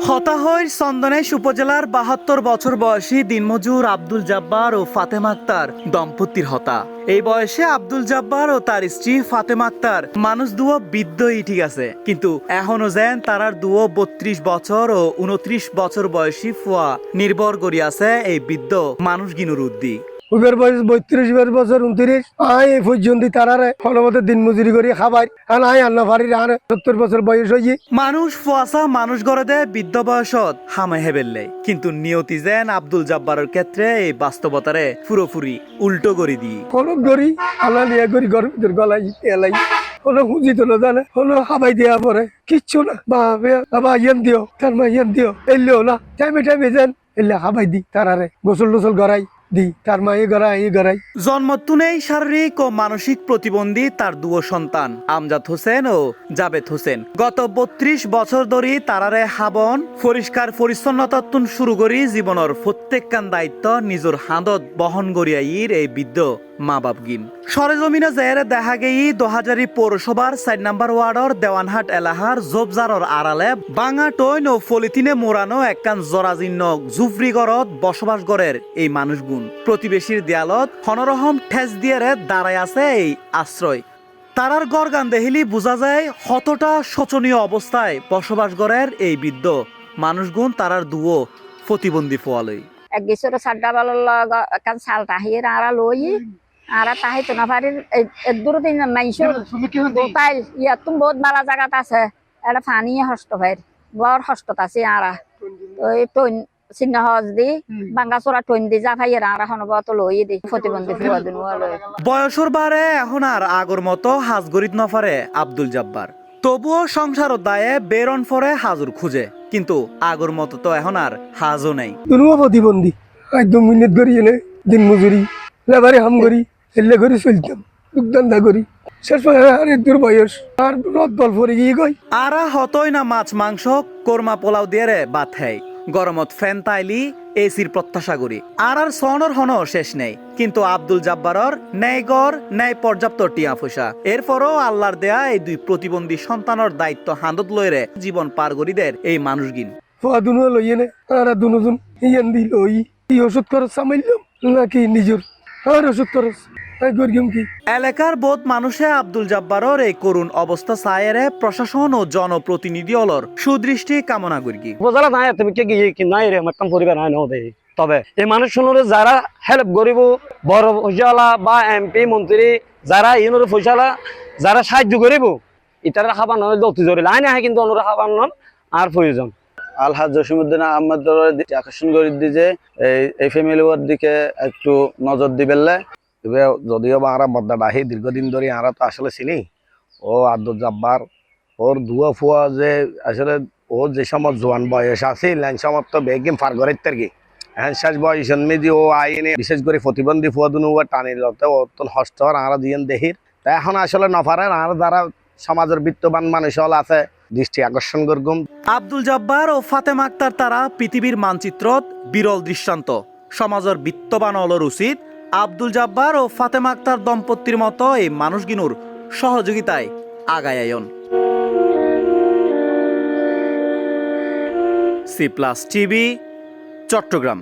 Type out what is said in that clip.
হতাহর চন্দনেশ উপজেলার ৭২ বছর বয়সী দিনমজুর আব্দুল জব্বার ও ফাতেমা আক্তার দম্পতির হতা। এই বয়সে আব্দুল জব্বার ও তার স্ত্রী ফাতেমা আক্তার মানুষ দুও বৃদ্ধই ঠিক আছে, কিন্তু এখনো যেন তারার দুও ৩২ বছর ও ২৯ বছর বয়সী ফুয়া নির্ভর করি আছে এই বৃদ্ধ মানুষ গিনুর উদ্দি। উবের বয়স ৩২ বছর ২৯ আয় এই পর্যন্ত তারারে ফলমতে দিন মজুরি করি খাবার আর আয় আন্না ফারির আর ৭০ বছর বয়স হয়ে মানুষ ফুয়াশা মানুষ গড়ে দেয় বৃদ্ধ বয়সত হামে হেবেললে, কিন্তু নিয়তি যেন আব্দুল জব্বারের ক্ষেত্রে এই বাস্তবতারে পুরোপুরি উল্টো করে দিই। ফলক গড়ি আলা লিয়া করি ঘরের ভিতর গলাই এলাই কোনো খুঁজি তোলো জানে কোনো খাবাই দেওয়া পরে কিচ্ছু না বাবা ইয়ান দিও তার মা ইয়ান দিও এলেও না টাইমে টাইমে যান এলে খাবাই দি তারারে গোসল টোসল গড়াই দি তার মা গড়াই। জন্মতুনেই শারীরিক ও মানসিক প্রতিবন্ধী তার দুও সন্তান আমজাদ হোসেন ও জাবেদ হোসেন গত ৩২ বছর ধরে তারারে হাবন পরিষ্কার পরিচ্ছন্নতা শুরু করি জীবনের প্রত্যেকখান দায়িত্ব নিজের হাতত বহন করিয়াইর এই বৃদ্ধ মা বাপ গিন সরেজমিনে জেরে দেখা গেই ২০০০ পৌরসভার ৪ নম্বর ওয়ার্ডর দেওয়ানহাট এলাহার জোবজারর আড়ালে বাঙা টইন ও ফলিথিনে মোড়ানো একখান জরাজীর্ণ জুফরি ঘরত বসবাস গড়ের এই মানুষগুন প্রতিবেশীর দেয়ালত হনরহম ঠেস দিয়ে দাঁড়ায় আছে এই আশ্রয়। তারার গড়গান দেহিলি বোঝা যায় কতটা শোচনীয় অবস্থায় বসবাস গড়ের এই বৃদ্ধ মানুষগুন তারার দুও প্রতিবন্ধী ফোয়ালই এক গেছর সাড্ডা বাল্লা কান সাল তাহির আরা লই আরা তাহি তো না পারির দূর দিন মাইছো গোপাইল ইয়াতুম বহুত বালা জায়গাত আছে এটা পানি হস্ত ভাই বড় হস্তত আছে আরা ওই টইন চিহ্ন হজ দি বাঙ্গা চোরা টইন দি যা ভাই আরা হনবত লই দি প্রতিবন্ধী ফুয়া দিন লই বয়সর বারে এখন আর আগর মতো হাজগরিত নফারে আব্দুল জব্বার, তবুও সংসার দায়ে বেরন ফরে হাজুর খুঁজে, কিন্তু আগর মতো তো এখন আর হাজও নেই। দুনুয়া প্রতিবন্ধী একদম মিনিট করি এনে দিন মজুরি লেবারে হাম করি এলে করে চলতাম দুগ্ধান্ধা করি শেষ আর দূর বয়স আর রদ বল পরে গিয়ে গই আরা হতই না মাছ মাংস কোরমা পোলাও দিয়ে রে বাত হেই গরমত ফ্যান তাইলি এসির প্রত্যাশা করি আর সনর হন শেষ নেই, কিন্তু আব্দুল জব্বারর ন্যায় গড় ন্যায় পর্যাপ্ত টিয়া পয়সা এরপরও আল্লাহর দেয়া এই দুই প্রতিবন্ধী সন্তানের দায়িত্ব হান্দত লইরে জীবন পার করিদের এই মানুষগিন ফুয়া দুনুয়া লই এনে আর দুনুজন ইয়ান দি লই এই ওষুধ খরচ সামাইলাম নাকি নিজের আর ওষুধ খরচ এলাকার বোধ মানুষে আব্দুল জব্বারর এই করুণ অবস্থা সায়েরে প্রশাসন ও জনপ্রতিনিধি অলর সুদৃষ্টি কামনা করি। বোঝালা নাই তুমি কে গিয়ে কি নাই রে আমার পরিবার নাই নদে, তবে এই মানুষগুলোর যারা হেল্প করিব বড় পয়সালা বা এমপি মন্ত্রী যারা ইউনোর পয়সালা যারা সাহায্য করিব এটার খাবার নয় অতি জরুরি লাইন আহে, কিন্তু অন্যরা খাবার নন আর প্রয়োজন। আলহাজ জসিমউদ্দিন আহমদ আকর্ষণ করে দি যে এই ফ্যামিলি ওর দিকে একটু নজর দিবেলে, যদিও বা আমরা মদ্দাবাহী দীর্ঘদিন ধরে আমরা তো আসলে চিনি ও আব্দুল জব্বার ওর দুয়া ফুয়া যে আসলে ও যে সময় জোয়ান বয়স আছে ল্যান সময় তো বেগিম ফার ঘরের কি হ্যাঁ শেষ বয়স মেজি ও আইনে বিশেষ করে প্রতিবন্ধী ফুয়া দুনু টানির লতে ও তো হস্ত আমরা দিয়েন দেহির তা এখন আসলে নফারেন আর যারা সমাজের বিত্তবান মানুষ হল আছে দৃষ্টি আকর্ষণ করগুম। আব্দুল জব্বার ও ফাতেমা আক্তার তারা পৃথিবীর মানচিত্রত বিরল দৃষ্টান্ত। সমাজের বিত্তবান হলর উচিত আব্দুল জব্বার ও ফাতেমা আক্তার দম্পতির মতো এই মানুষগিনুর সহযোগিতায় আগায় আয়ন। C plus TV, Chittagong.